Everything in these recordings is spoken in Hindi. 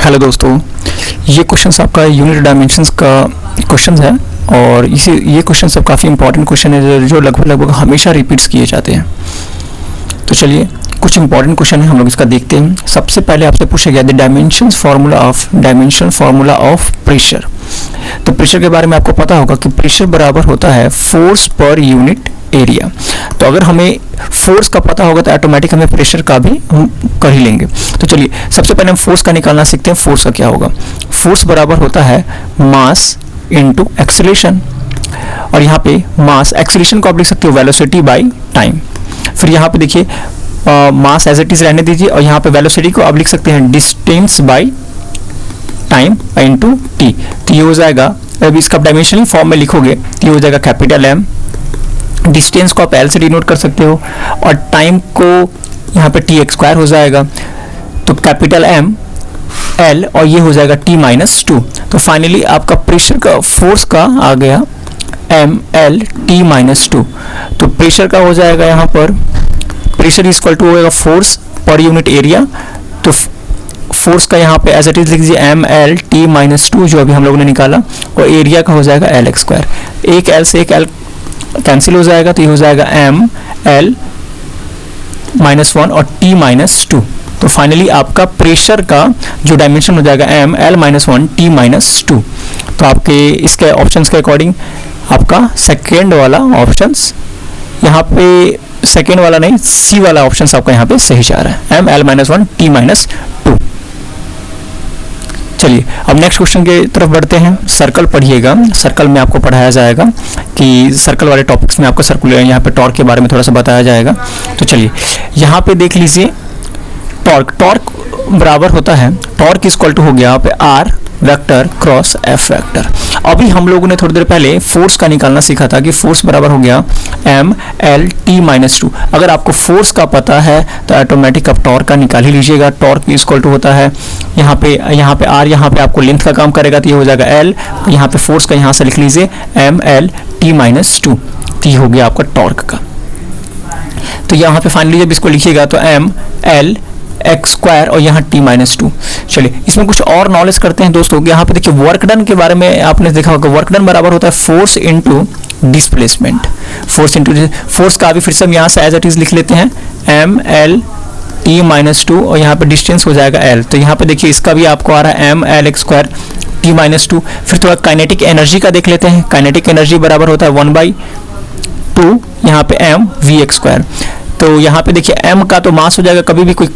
हेलो दोस्तों, ये क्वेश्चन आपका यूनिट डायमेंशंस का क्वेश्चन है और ये क्वेश्चन सब काफ़ी इंपॉर्टेंट क्वेश्चन है जो लगभग हमेशा रिपीट्स किए जाते हैं। तो चलिए कुछ इंपॉर्टेंट क्वेश्चन है, हम लोग इसका देखते हैं। सबसे पहले आपसे पूछा गया the dimension formula of pressure. तो प्रेशर के बारे में आपको पता होगा कि प्रेशर बराबर होता है फोर्स पर यूनिट एरिया। तो अगर हमें फोर्स का पता होगा तो ऑटोमेटिक हमें प्रेशर का भी हम कर ही लेंगे। तो चलिए सबसे पहले हम फोर्स का निकालना सीखते हैं। फोर्स का क्या होगा? फोर्स बराबर होता है मास इनटू एक्सेलरेशन, और यहाँ पे मास एक्सेलरेशन को आप लिख सकते हो वेलोसिटी बाय टाइम। फिर यहाँ पे देखिए मास एज इट इज रहने दीजिए, और यहाँ पे वेलोसिटी को आप लिख सकते हैं distance by time into T. तो ये हो जाएगा, अब इसका डायमेंशनल फॉर्म में लिखोगे तो ये हो जाएगा कैपिटल एम। डिस्टेंस को आप एल से डिनोट कर सकते हो और टाइम को यहाँ पे टी एक्स स्क्वायर हो जाएगा। तो कैपिटल एम एल और ये हो जाएगा टी माइनस टू। तो फाइनली आपका प्रेशर का फोर्स का आ गया M L T minus two. तो प्रेशर का हो जाएगा यहाँ पर प्रेशर इज इक्वल टू होगा फोर्स पर यूनिट एरिया। तो फोर्स का यहाँ पे एज इट इज लिख दीजिए M L T minus two जो अभी हम लोगों ने निकाला, और एरिया का हो जाएगा एल एक्स स्क्वायर। एक एल से एक एल कैंसिल हो जाएगा, तो ये हो जाएगा एम एल माइनस वन और टी माइनस टू। तो फाइनली आपका प्रेशर का जो डायमेंशन हो जाएगा M L minus one T minus two. तो आपके इसके ऑप्शंस के अकॉर्डिंग आपका सेकेंड वाला ऑप्शंस यहाँ पे, सेकेंड वाला नहीं सी वाला ऑप्शन आपका यहाँ पे सही जा रहा है, M L minus one T minus two. चलिए अब नेक्स्ट क्वेश्चन की तरफ बढ़ते हैं। सर्कल पढ़िएगा, सर्कल में आपको पढ़ाया जाएगा कि सर्कल वाले टॉपिक्स में आपको सर्कुलर यहाँ पे टॉर्क के बारे में थोड़ा सा बताया जाएगा। तो चलिए यहाँ पे देख लीजिए टॉर्क बराबर होता है, टॉर्क इज इक्वल टू हो गया यहाँ पे R vector cross F vector. अभी हम लोगों ने थोड़ी देर पहले फोर्स का निकालना सीखा था कि फोर्स बराबर हो गया M L T minus two. अगर आपको फोर्स का पता है तो ऑटोमेटिक आप टॉर्क का निकाल ही लीजिएगा। टॉर्क इज इक्वल टू होता है यहाँ पे आर, यहाँ पे आपको लेंथ का काम करेगा तो ये हो जाएगा एल, यहाँ पे फोर्स का यहाँ से लिख लीजिए M L T minus two. तो ये हो गया आपका टॉर्क का। तो यहाँ पे फाइनली जब इसको लिखिएगा तो एम एल एक्स स्क्वायर और यहाँ टी माइनस टू। चलिए इसमें कुछ और नॉलेज करते हैं दोस्तों। यहाँ पे देखिए वर्क डन के बारे में आपने देखा होगा, वर्क डन बराबर होता है फोर्स इनटू डिस्प्लेसमेंट। फोर्स का भी फिर से हम यहाँ से एज इट इज लिख लेते हैं M L T minus two, और यहाँ पे डिस्टेंस हो जाएगा एल। तो यहाँ पे देखिए इसका भी आपको आ रहा है M L X square T minus two. फिर थोड़ा काइनेटिक एनर्जी का देख लेते हैं। काइनेटिक एनर्जी बराबर होता है वन बाई टू यहाँ पे एम वी एक्स स्क्वायर। तो यहाँ पे देखिए m का तो मास हो जाएगा, कभी भी कोई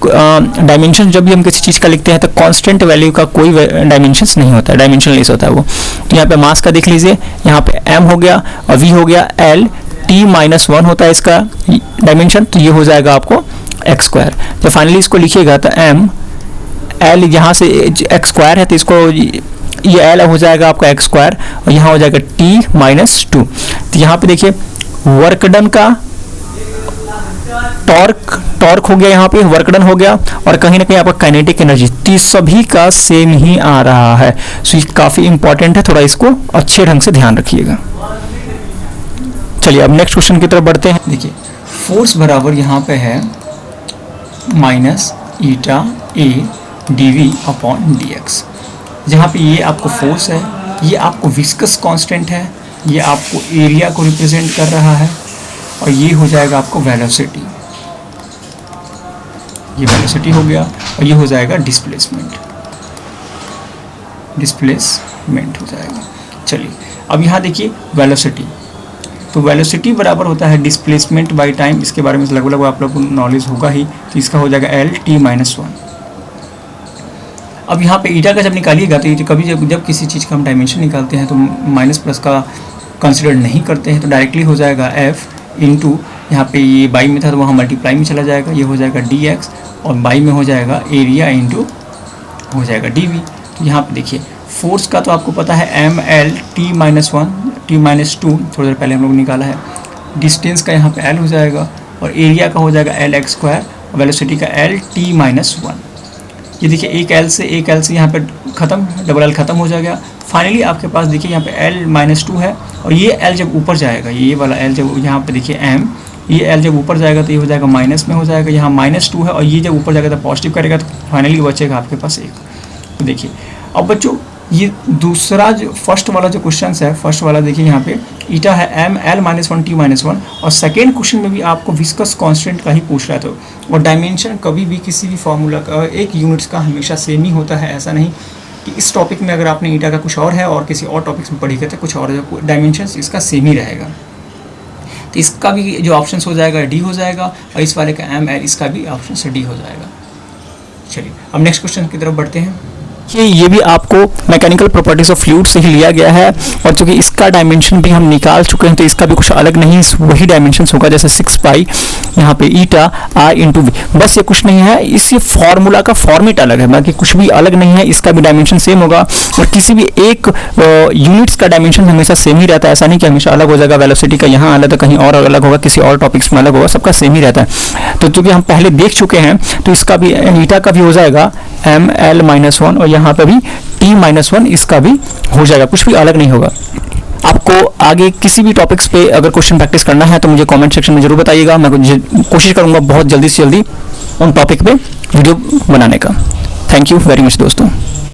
डायमेंशन जब भी हम किसी चीज़ का लिखते हैं तो कांस्टेंट वैल्यू का कोई डायमेंशंस नहीं होता है, डायमेंशनलेस होता है वो। तो यहाँ पे मास का देख लीजिए, यहाँ पे m हो गया और v हो गया, l t माइनस वन होता है इसका डायमेंशन, तो ये हो जाएगा आपको एक्स स्क्वायर। जब फाइनली इसको लिखिएगा तो m l यहाँ से एक्स स्क्वायर है तो इसको ये l हो जाएगा आपका एक्स स्क्वायर और यहाँ हो जाएगा t माइनस टू। तो यहाँ पे देखिए वर्क डन का टॉर्क हो गया, यहाँ पे वर्क डन हो गया, और कहीं ना कहीं आपका काइनेटिक एनर्जी, तो सभी का सेम ही आ रहा है। सो ये काफी इंपॉर्टेंट है, थोड़ा इसको अच्छे ढंग से ध्यान रखिएगा। चलिए अब नेक्स्ट क्वेश्चन की तरफ बढ़ते हैं। देखिए फोर्स बराबर यहाँ पे है minus eta A D V upon D X. जहाँ पे ये आपको फोर्स है, ये आपको विस्कस कांस्टेंट है, ये आपको एरिया को रिप्रेजेंट कर रहा है, और ये हो जाएगा आपको वेलोसिटी, ये वेलोसिटी हो गया, और ये हो जाएगा डिस्प्लेसमेंट हो जाएगा। चलिए अब यहाँ देखिए वेलोसिटी, तो वेलोसिटी बराबर होता है डिस्प्लेसमेंट बाय टाइम। इसके बारे में लगभग आप लोगों को नॉलेज होगा ही, तो इसका हो जाएगा एल टी माइनस वन। अब यहाँ पे ईटा का जब निकालिएगा तो कभी जब किसी चीज़ का हम डायमेंशन निकालते हैं तो माइनस प्लस का कंसिडर नहीं करते हैं, तो डायरेक्टली हो जाएगा एफ इंटू, यहाँ पे ये बाई में था तो वहाँ मल्टीप्लाई में चला जाएगा, ये हो जाएगा डी एक्स, और बाई में हो जाएगा एरिया इंटू हो जाएगा डी वी। तो यहाँ पे देखिए फोर्स का तो आपको पता है M L T minus one T minus two, थोड़ी देर पहले हम लोग निकाला है। डिस्टेंस का यहाँ पे एल हो जाएगा, और एरिया का हो जाएगा एल एक्स स्क्वायर, और वेलोसिटी का एल टी माइनस वन। ये देखिए एक एल से यहाँ पे ख़त्म, डबल एल ख़त्म हो जाएगा। फाइनली आपके पास देखिए यहाँ पे एल माइनस टू है, और ये एल जब ऊपर जाएगा, ये वाला एल जब यहाँ पे देखिए एम, ये एल जब ऊपर जाएगा तो ये हो जाएगा माइनस में हो जाएगा, यहाँ माइनस टू है, और ये जब ऊपर जाएगा तो पॉजिटिव करेगा, तो फाइनली बचेगा आपके पास एक। तो देखिए अब बच्चों ये दूसरा जो फर्स्ट वाला जो क्वेश्चन है, फर्स्ट वाला देखिए यहाँ पे ईटा है m(l-1t-1) और सेकेंड क्वेश्चन में भी आपको विस्कस कांस्टेंट का ही पूछ रहा था। और डायमेंशन कभी भी किसी भी फॉर्मूला का एक यूनिट्स का हमेशा सेम ही होता है, ऐसा नहीं कि इस टॉपिक में अगर आपने ईटा का कुछ और है और किसी और टॉपिक्स में पढ़ी गए तो कुछ और, डायमेंशन इसका सेम ही रहेगा। तो इसका भी जो ऑप्शन हो जाएगा डी हो जाएगा, और इस वाले का m l इसका भी ऑप्शन से डी हो जाएगा। चलिए अब नेक्स्ट क्वेश्चन की तरफ बढ़ते हैं। ये भी आपको मैकेनिकल प्रॉपर्टीज ऑफ फ्लूइड से ही लिया गया है, और चूंकि इसका डायमेंशन भी हम निकाल चुके हैं तो इसका भी कुछ अलग नहीं, वही डायमेंशंस होगा जैसे 6 पाई यहाँ पे ईटा I इंटू वी। बस ये कुछ नहीं है, इस फॉर्मूला का फॉर्मेट अलग है, बाकी कुछ भी अलग नहीं है। इसका भी डायमेंशन सेम होगा, और किसी भी एक यूनिट्स का डायमेंशन हमेशा सेम ही रहता है, ऐसा नहीं कि हमेशा अलग हो जाएगा। वेलोसिटी का यहाँ अलग है, कहीं और अलग होगा, किसी और टॉपिक्स में अलग होगा, सबका सेम ही रहता है। तो चूंकि हम पहले देख चुके हैं तो इसका भी ईटा का भी हो जाएगा m(l-1) और यहाँ पे भी t-1 इसका भी हो जाएगा, कुछ भी अलग नहीं होगा। आपको आगे किसी भी टॉपिक्स पे अगर क्वेश्चन प्रैक्टिस करना है तो मुझे कमेंट सेक्शन में जरूर बताइएगा, मैं कोशिश करूंगा बहुत जल्दी से जल्दी उन टॉपिक पे वीडियो बनाने का। थैंक यू वेरी मच दोस्तों।